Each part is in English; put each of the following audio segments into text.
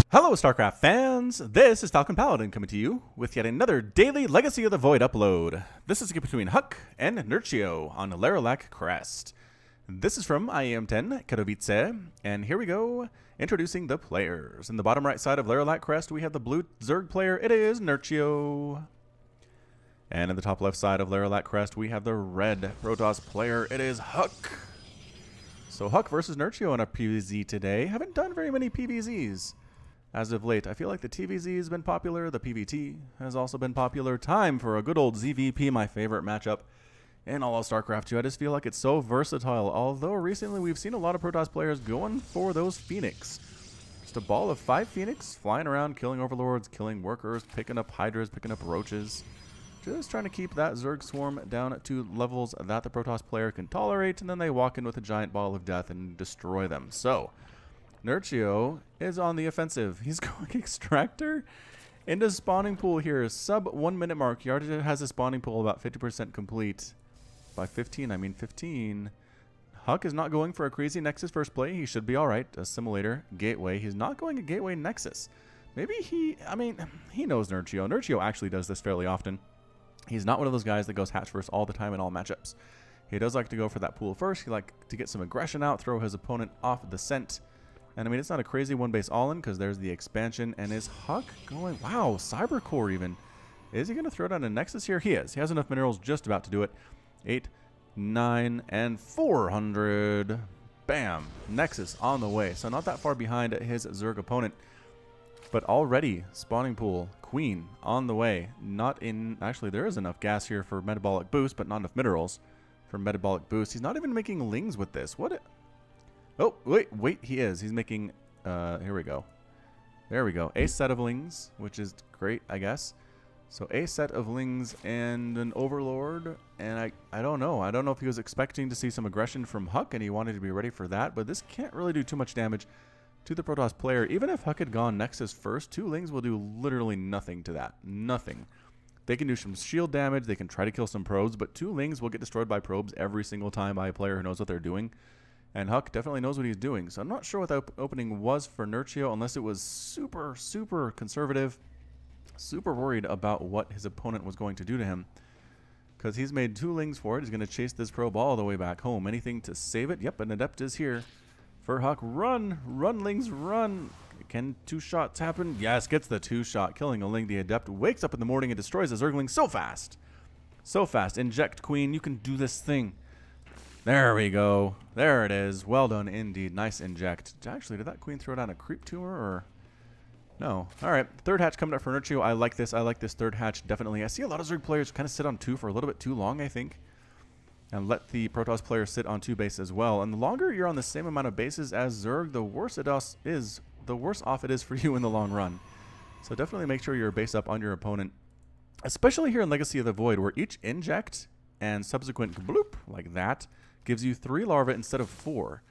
Hello, StarCraft fans! This is Falcon Paladin coming to you with yet another daily Legacy of the Void upload. This is a game between HuK and Nerchio on Lerilak Crest. This is from IEM10 Katowice, and here we go, introducing the players. In the bottom right side of Lerilak Crest, we have the blue Zerg player. It is Nerchio. And in the top left side of Lerilak Crest, we have the red Protoss player. It is HuK. So HuK versus Nerchio in a PvZ today. Haven't done very many PvZs as of late. I feel like the TvZ has been popular. The PvT has also been popular. Time for a good old ZVP, my favorite matchup in all of StarCraft 2. I just feel like it's so versatile. Although recently we've seen a lot of Protoss players going for those Phoenix. Just a ball of 5 Phoenix flying around, killing overlords, killing workers, picking up Hydras, picking up Roaches. Just trying to keep that Zerg swarm down to levels that the Protoss player can tolerate, and then they walk in with a giant ball of death and destroy them. So Nerchio is on the offensive. He's going Extractor into spawning pool here. Sub 1 minute mark. He already has a spawning pool about 50% complete. By 15, I mean 15. HuK is not going for a crazy Nexus first play. He should be alright. Assimilator, Gateway. He's not going a Gateway Nexus. Maybe he knows Nerchio. Nerchio actually does this fairly often. He's not one of those guys that goes hatch first all the time in all matchups. He does like to go for that pool first. He like to get some aggression out, throw his opponent off the scent. And I mean, it's not a crazy one base all-in because there's the expansion. And is HuK going? Wow, Cybercore even. Is he going to throw down a Nexus here? He is. He has enough minerals just about to do it. 8, 9, and 400. Bam. Nexus on the way. So not that far behind his Zerg opponent. But already, spawning pool, Queen on the way. Not in... Actually, there is enough gas here for metabolic boost, but not enough minerals for metabolic boost. He's not even making lings with this. What? Oh, wait, he is. He's making... here we go. There we go. A set of lings, which is great, I guess. So a set of lings and an overlord. And I don't know. I don't know if he was expecting to see some aggression from HuK and he wanted to be ready for that. But this can't really do too much damage to the Protoss player. Even if HuK had gone Nexus first, 2 lings will do literally nothing to that. Nothing. They can do some shield damage. They can try to kill some probes. But 2 lings will get destroyed by probes every single time by a player who knows what they're doing. And HuK definitely knows what he's doing. So I'm not sure what the opening was for Nerchio unless it was super, super conservative. Super worried about what his opponent was going to do to him. Because he's made 2 lings for it. He's going to chase this probe all the way back home. Anything to save it? Yep, an Adept is here. For HuK, run! Run, lings, run! Can 2 shots happen? Yes, gets the 2 shot, killing a ling. The Adept wakes up in the morning and destroys a Zergling so fast. So fast. Inject, Queen. You can do this thing. There we go. There it is. Well done indeed. Nice inject. Actually, did that Queen throw down a creep to her, or... No. Alright, third hatch coming up for Nerchio. I like this. I like this third hatch, definitely. I see a lot of Zerg players kind of sit on 2 for a little bit too long, I think. And let the Protoss player sit on 2 bases as well. And the longer you're on the same amount of bases as Zerg, the worse it is. The worse off it is for you in the long run. So definitely make sure you're base up on your opponent. Especially here in Legacy of the Void, where each inject and subsequent bloop, like that, gives you 3 larvae instead of 4.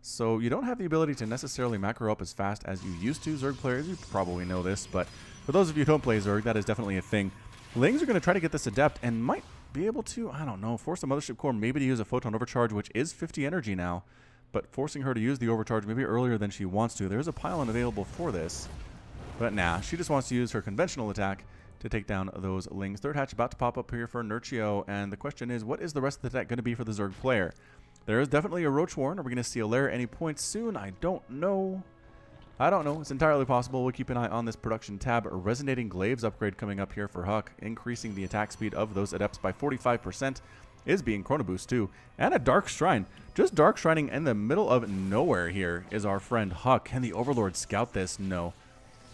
So you don't have the ability to necessarily macro up as fast as you used to, Zerg players. You probably know this, but for those of you who don't play Zerg, that is definitely a thing. Lings are going to try to get this Adept and might be able to, I don't know, force the Mothership Core maybe to use a Photon Overcharge, which is 50 energy now, but forcing her to use the Overcharge maybe earlier than she wants to. There's a pylon available for this, but nah, she just wants to use her conventional attack to take down those lings. Third hatch about to pop up here for Nerchio, and the question is, what is the rest of the deck going to be for the Zerg player? There is definitely a Roach Warren. Are we going to see a lair at any point soon? I don't know. I don't know. It's entirely possible. We'll keep an eye on this production tab. A Resonating Glaives upgrade coming up here for HuK, increasing the attack speed of those Adepts by 45%. Is being Chrono Boost too. And a Dark Shrine. Just Dark Shrining in the middle of nowhere here is our friend HuK. Can the Overlord scout this? No.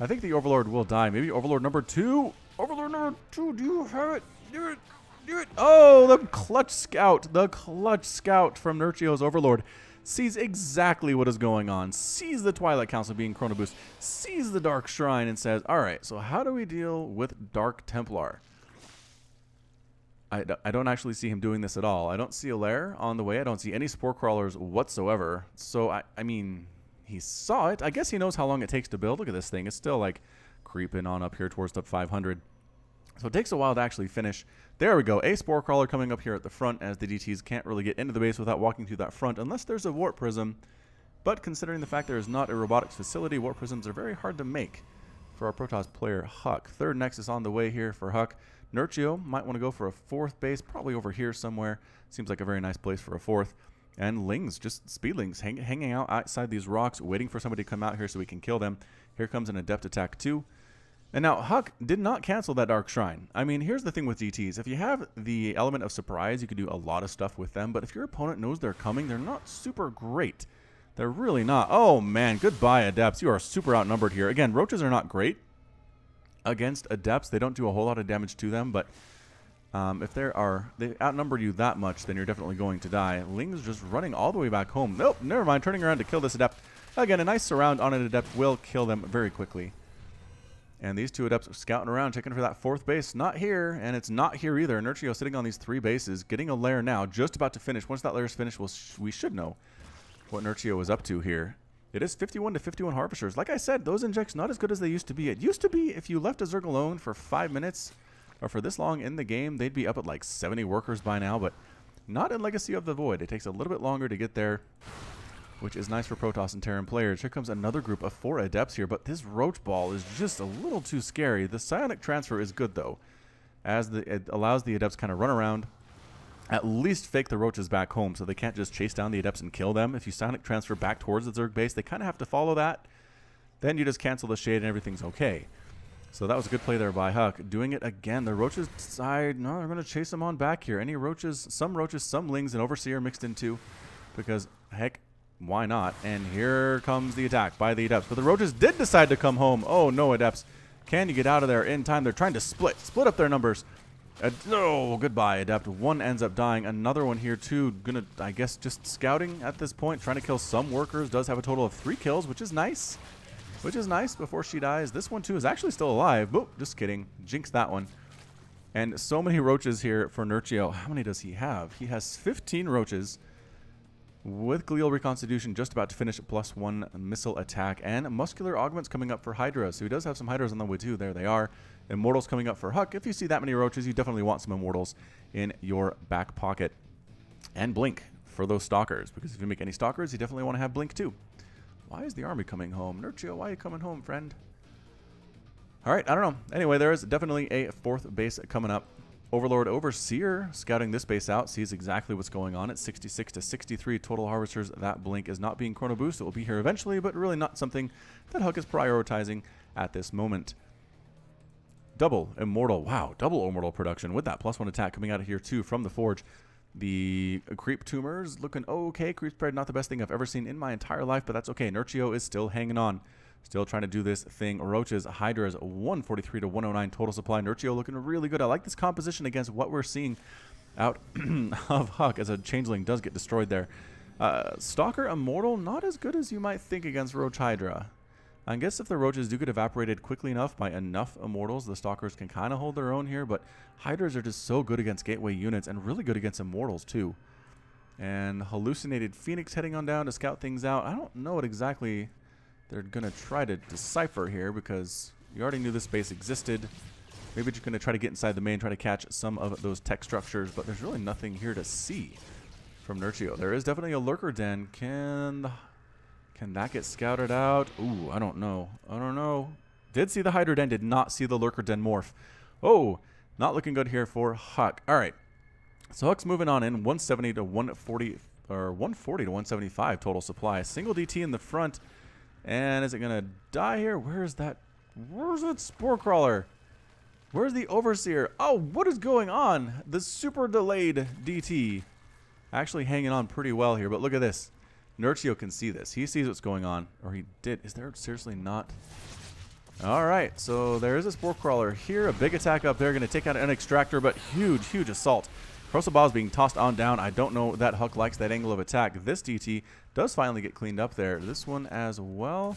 I think the Overlord will die. Maybe Overlord number 2. Overlord number 2. Do you have it? Do it. Do it. Oh, the Clutch Scout. The Clutch Scout from Nerchio's Overlord. Sees exactly what is going on, sees the Twilight Council being Chrono Boost, sees the Dark Shrine, and says, alright, so how do we deal with Dark Templar? I don't actually see him doing this at all. I don't see a lair on the way. I don't see any Spore Crawlers whatsoever. So, I mean, he saw it. I guess he knows how long it takes to build. Look at this thing. It's still, like, creeping on up here towards the 500. So it takes a while to actually finish. There we go. A Spore Crawler coming up here at the front as the DTs can't really get into the base without walking through that front unless there's a Warp Prism. But considering the fact there is not a robotics facility, warp prisms are very hard to make for our Protoss player HuK. Third Nexus on the way here for HuK. Nerchio might want to go for a fourth base, probably over here somewhere. Seems like a very nice place for a fourth. And Lings, just speedlings, hanging out outside these rocks, waiting for somebody to come out here so we can kill them. Here comes an Adept attack too. And now HuK did not cancel that Dark Shrine. I mean, here's the thing with GTs. If you have the element of surprise, you can do a lot of stuff with them. But if your opponent knows they're coming, they're not super great. They're really not. Oh, man. Goodbye, Adepts. You are super outnumbered here. Again, Roaches are not great against Adepts. They don't do a whole lot of damage to them. But if they outnumber you that much, then you're definitely going to die. Ling's just running all the way back home. Nope, never mind. Turning around to kill this Adept. Again, a nice surround on an Adept will kill them very quickly. And these two Adepts are scouting around, checking for that fourth base. Not here, and it's not here either. Nerchio sitting on these 3 bases, getting a lair now, just about to finish. Once that lair is finished, we should know what Nerchio is up to here. It is 51 to 51 Harvesters. Like I said, those injects not as good as they used to be. It used to be if you left a Zerg alone for 5 minutes, or for this long in the game, they'd be up at like 70 workers by now, but not in Legacy of the Void. It takes a little bit longer to get there, which is nice for Protoss and Terran players. Here comes another group of 4 Adepts here, but this Roach Ball is just a little too scary. The Psionic Transfer is good, though, as it allows the Adepts kind of run around, at least fake the Roaches back home so they can't just chase down the Adepts and kill them. If you Psionic Transfer back towards the Zerg base, they kind of have to follow that. Then you just cancel the Shade and everything's okay. So that was a good play there by HuK. Doing it again. The Roaches decide, no, they're going to chase them on back here. Any Roaches, some Lings, and Overseer mixed in too, because, heck, why not? And here comes the attack by the Adepts. But the Roaches did decide to come home. Oh, no, Adepts. Can you get out of there in time? They're trying to split up their numbers. Oh, goodbye, Adept. One ends up dying. Another one here, too. Gonna, I guess, just scouting at this point. Trying to kill some workers. Does have a total of 3 kills, which is nice. Before she dies. This one, too, is actually still alive. Boop, just kidding. Jinxed that one. And so many Roaches here for Nerchio. How many does he have? He has 15 Roaches. With Glial Reconstitution just about to finish at +1 missile attack. And Muscular Augments coming up for Hydra. So he does have some Hydras on the way too. There they are. Immortals coming up for HuK. If you see that many Roaches, you definitely want some Immortals in your back pocket. And Blink for those Stalkers. Because if you make any Stalkers, you definitely want to have Blink too. Why is the army coming home? Nerchio, why are you coming home, friend? Alright, I don't know. Anyway, there is definitely a 4th base coming up. Overlord Overseer scouting this base out, sees exactly what's going on. It's 66 to 63 total Harvesters. That Blink is not being chrono boost. It will be here eventually, but really not something that HuK is prioritizing at this moment. Double Immortal. Wow, double Immortal production with that +1 attack coming out of here too from the Forge. The Creep Tumors looking okay. Creep Spread, not the best thing I've ever seen in my entire life, but that's okay. Nerchio is still hanging on. Still trying to do this thing. Roaches, Hydras, 143 to 109 total supply. Nerchio looking really good. I like this composition against what we're seeing out of HuK as a Changeling does get destroyed there. Stalker Immortal, not as good as you might think against Roach Hydra. I guess if the Roaches do get evaporated quickly enough by enough Immortals, the Stalkers can kind of hold their own here, but Hydras are just so good against Gateway units and really good against Immortals too. And Hallucinated Phoenix heading on down to scout things out. I don't know what exactly they're going to try to decipher here because you already knew this base existed. Maybe just going to try to get inside the main, try to catch some of those tech structures, but there's really nothing here to see from Nerchio. There is definitely a Lurker Den. Can that get scouted out? Ooh, I don't know. Did see the Hydra Den, did not see the Lurker Den morph. Oh, not looking good here for HuK. All right. So HuK's moving on in 170 to 140, or 140 to 175 total supply. Single DT in the front. And is it going to die here? Where's that Spore Crawler? Where's the Overseer? Oh, what is going on? The super delayed DT. Actually hanging on pretty well here, but look at this. Nerchio can see this. He sees what's going on. Or he did. Is there seriously not? Alright, so there is a Spore Crawler here. A big attack up there. Going to take out an Extractor, but huge assault. Corrosive Ball is being tossed on down. I don't know that HuK likes that angle of attack. This DT does finally get cleaned up there. This one as well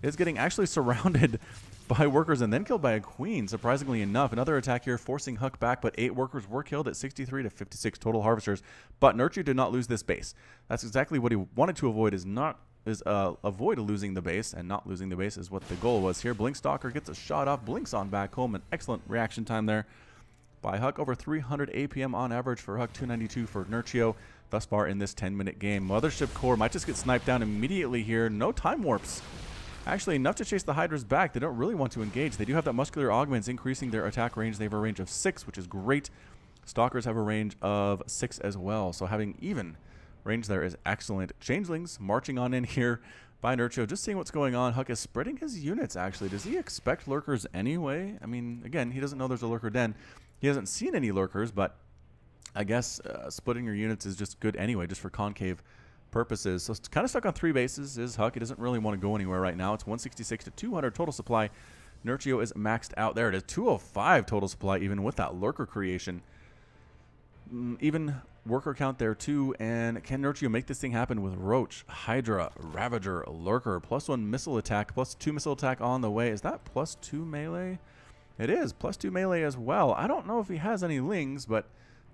is getting actually surrounded by workers and then killed by a Queen, surprisingly enough. Another attack here forcing HuK back, but 8 workers were killed at 63 to 56 total Harvesters. But Nerchio did not lose this base. That's exactly what he wanted to avoid, avoid losing the base, and not losing the base is what the goal was here. Blink Stalker gets a shot off, blinks on back home. An excellent reaction time there by HuK. Over 300 APM on average for HuK, 292 for Nerchio. thus far in this 10-minute game. Mothership Core might just get sniped down immediately here. No time warps. Actually, enough to chase the Hydras back. They don't really want to engage. They do have that muscular augments increasing their attack range. They have a range of 6, which is great. Stalkers have a range of 6 as well. So having even range there is excellent. Changelings marching on in here by Nerchio. Just seeing what's going on. HuK is spreading his units, actually. Does he expect lurkers anyway? I mean, again, he doesn't know there's a lurker den. He hasn't seen any lurkers, but I guess splitting your units is just good anyway, just for concave purposes. So it's kind of stuck on 3 bases is HuK. He doesn't really want to go anywhere right now. It's 166 to 200 total supply. Nerchio is maxed out. There it is, 205 total supply even with that lurker creation. Even worker count there too. And can Nerchio make this thing happen with Roach, Hydra, Ravager, Lurker, +1 missile attack, +2 missile attack on the way? Is that +2 melee? It is, +2 melee as well. I don't know if he has any lings, but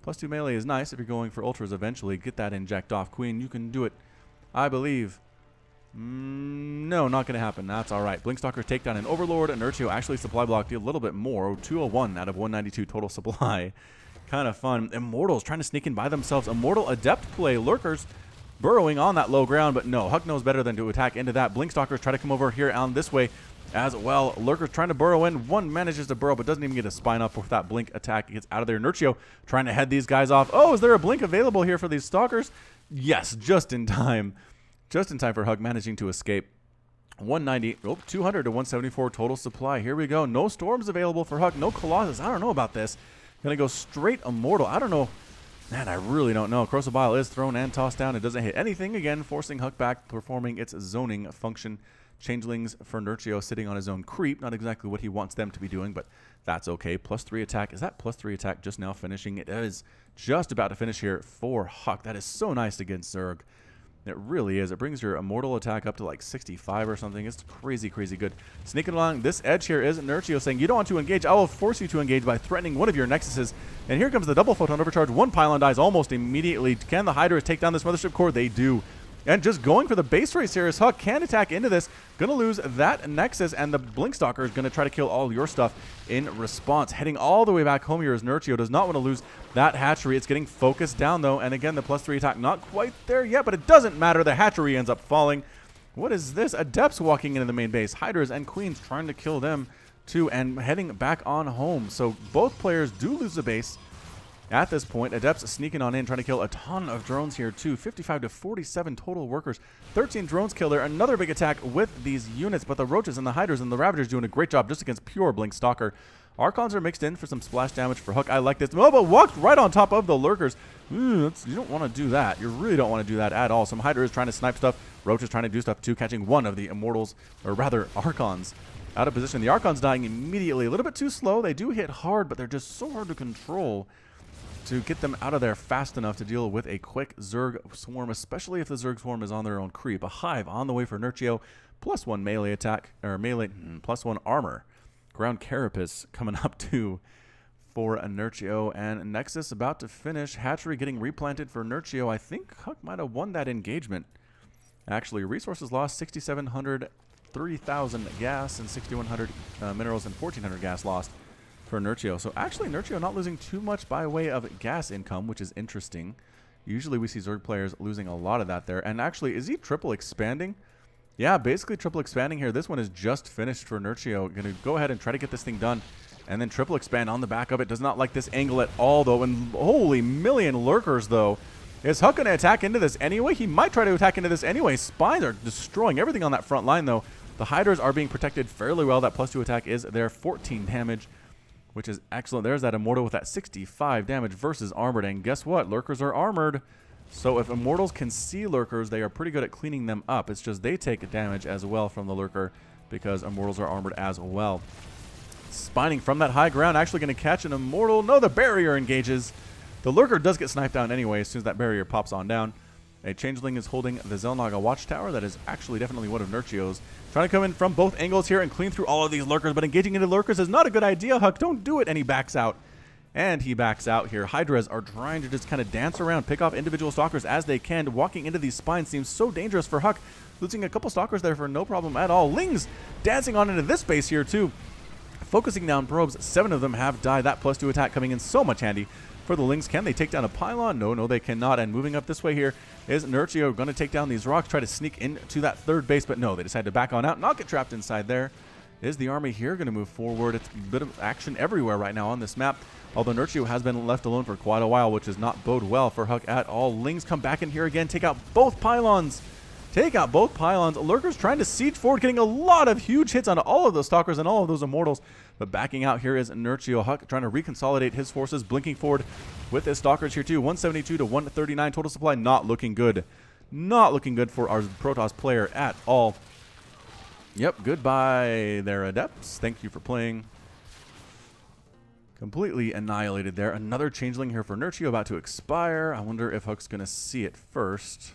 +2 melee is nice if you're going for ultras eventually. Get that inject off. Queen, you can do it, I believe. No, not going to happen. That's all right. Blinkstalker takedown and Overlord. Nerchio actually supply blocked a little bit more. 201 out of 192 total supply. Kind of fun. Immortals trying to sneak in by themselves. Immortal Adept play. Lurkers burrowing on that low ground, but no. HuK knows better than to attack into that. Blinkstalkers try to come over here on this way as well. Lurkers trying to burrow in. One manages to burrow, but doesn't even get a spine up with that blink attack. He gets out of there. Nerchio trying to head these guys off. Oh, is there a blink available here for these stalkers? Yes, just in time. Just in time for HuK managing to escape. 190, 200 to 174 total supply. Here we go. No storms available for HuK. No Colossus. I don't know about this. Gonna go straight Immortal. I don't know. Man, I really don't know. Corrosive Bile is thrown and tossed down. It doesn't hit anything. Again, forcing HuK back, performing its zoning function. Changelings for Nerchio sitting on his own creep. Not exactly what he wants them to be doing, but that's okay. +3 attack. Is that +3 attack just now finishing? It is just about to finish here for HuK. That is so nice against Zerg. It really is. It brings your Immortal attack up to like 65 or something. It's crazy, crazy good. Sneaking along this edge here is Nerchio saying, you don't want to engage. I will force you to engage by threatening one of your nexuses. And here comes the double photon overcharge. One pylon dies almost immediately. Can the Hydras take down this Mothership Core? They do. And just going for the base race here is HuK. Can attack into this. Going to lose that Nexus, and the Blinkstalker is going to try to kill all your stuff in response. Heading all the way back home here as Nerchio does not want to lose that hatchery. It's getting focused down, though. And again, the +3 attack not quite there yet, but it doesn't matter. The hatchery ends up falling. What is this? Adepts walking into the main base. Hydras and Queens trying to kill them, too, and heading back on home. So both players do lose the base. At this point, Adepts sneaking on in, trying to kill a ton of drones here too. 55 to 47 total workers. 13 drones kill there. Another big attack with these units, but the Roaches and the Hydras and the Ravagers doing a great job just against pure Blinkstalker. Archons are mixed in for some splash damage for HuK. I like this. Oh, but walked right on top of the Lurkers. You don't want to do that. You really don't want to do that at all. Some Hydras trying to snipe stuff. Roaches trying to do stuff too, catching one of the Immortals, or rather Archons, out of position. The Archons dying immediately. A little bit too slow. They do hit hard, but they're just so hard to control to get them out of there fast enough to deal with a quick Zerg swarm, especially if the Zerg swarm is on their own creep. A Hive on the way for Nerchio. +1 melee attack, or melee, +1 armor. Ground Carapace coming up too for a Nerchio. And Nexus about to finish. Hatchery getting replanted for Nerchio. I think HuK might have won that engagement. Actually, resources lost 6,700, 3,000 gas, and 6,100 minerals, and 1,400 gas lost for Nerchio. So actually Nerchio not losing too much by way of gas income, which is interesting. Usually we see Zerg players losing a lot of that there. And actually, is he triple expanding? Yeah, basically triple expanding here. This one is just finished for Nerchio. Going to go ahead and try to get this thing done and then triple expand on the back of it. Does not like this angle at all, though. And holy million lurkers, though. Is HuK going to attack into this anyway? He might try to attack into this anyway. Spines are destroying everything on that front line, though. The Hydras are being protected fairly well. That +2 attack is there. 14 damage, which is excellent. There's that Immortal with that 65 damage versus armored. And guess what? Lurkers are armored. So if Immortals can see Lurkers, they are pretty good at cleaning them up. It's just they take damage as well from the Lurker because Immortals are armored as well. Spining from that high ground, actually going to catch an Immortal. No, the barrier engages. The Lurker does get sniped down anyway as soon as that barrier pops on down. A Changeling is holding the Xel'Naga Watchtower. That is actually definitely one of Nerchio's. Trying to come in from both angles here and clean through all of these Lurkers, but engaging into Lurkers is not a good idea. HuK, don't do it, and he backs out. And he backs out here. Hydras are trying to just kind of dance around, pick off individual Stalkers as they can. Walking into these spines seems so dangerous for HuK. Losing a couple Stalkers there for no problem at all. Lings dancing on into this base here too. Focusing down probes, 7 of them have died. That +2 attack coming in so much handy for the Lings. Can they take down a pylon? No, they cannot. And moving up this way here is Nerchio going to take down these rocks, try to sneak into that third base, but no, they decide to back on out, not get trapped inside there. Is the army here going to move forward? It's a bit of action everywhere right now on this map, although Nerchio has been left alone for quite a while, which does not bode well for HuK at all. Lings come back in here again, take out both pylons. Lurkers trying to siege forward, getting a lot of huge hits on all of those Stalkers and all of those Immortals. But backing out here is Nerchio. HuK trying to reconsolidate his forces, blinking forward with his Stalkers here too. 172 to 139 total supply. Not looking good. Not looking good for our Protoss player at all. Yep, goodbye there, Adepts. Thank you for playing. Completely annihilated there. Another Changeling here for Nerchio about to expire. I wonder if HuK's going to see it first.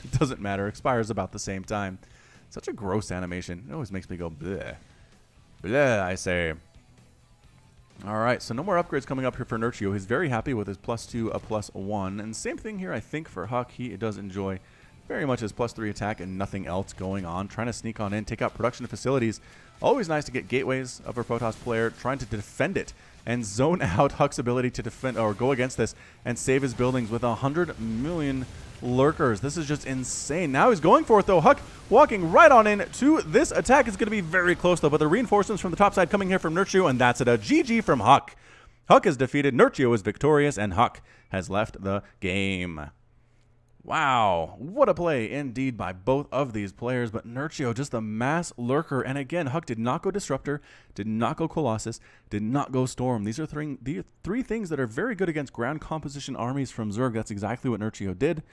It doesn't matter. Expires about the same time. Such a gross animation. It always makes me go bleh. Bleh, I say. Alright, so no more upgrades coming up here for Nerchio. He's very happy with his +2, a +1. And same thing here, I think, for HuK. He does enjoy very much his +3 attack and nothing else going on. Trying to sneak on in, take out production facilities. Always nice to get gateways of a Protoss player. Trying to defend it and zone out HuK's ability to defend or go against this and save his buildings with 100 million Lurkers. This is just insane. Now he's going for it, though. HuK walking right on in to this attack. It's going to be very close, though, but the reinforcements from the top side coming here from Nerchio, and that's it. A GG from HuK. HuK is defeated, Nerchio is victorious, and HuK has left the game. Wow, what a play indeed by both of these players, but Nerchio just a mass lurker, and again, HuK did not go Disruptor, did not go Colossus, did not go Storm. These are three things that are very good against ground composition armies from Zerg. That's exactly what Nerchio did.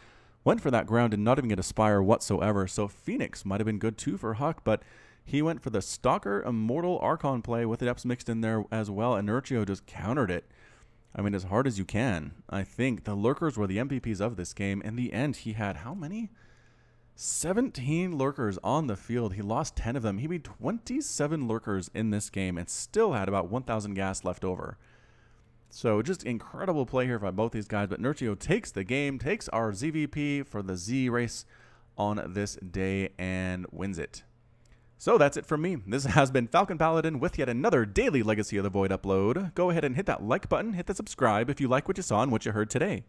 Went for that ground, did not even get a Spire whatsoever, so Phoenix might have been good too for HuK, but he went for the Stalker Immortal Archon play with Adepts mixed in there as well, and Nerchio just countered it. I mean, as hard as you can. I think the Lurkers were the MVPs of this game. In the end, he had how many? 17 Lurkers on the field. He lost 10 of them. He beat 27 Lurkers in this game and still had about 1,000 gas left over. So just incredible play here by both these guys. But Nerchio takes the game, takes our ZVP for the Z race on this day and wins it. So that's it from me. This has been Falcon Paladin with yet another daily Legacy of the Void upload. Go ahead and hit that like button, hit the subscribe if you like what you saw and what you heard today.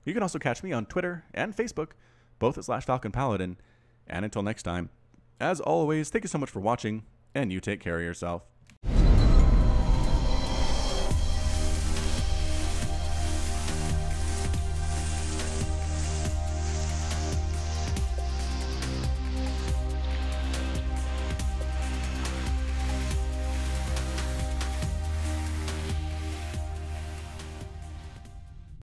You can also catch me on Twitter and Facebook, both at /Falcon Paladin. And until next time, as always, thank you so much for watching, and you take care of yourself.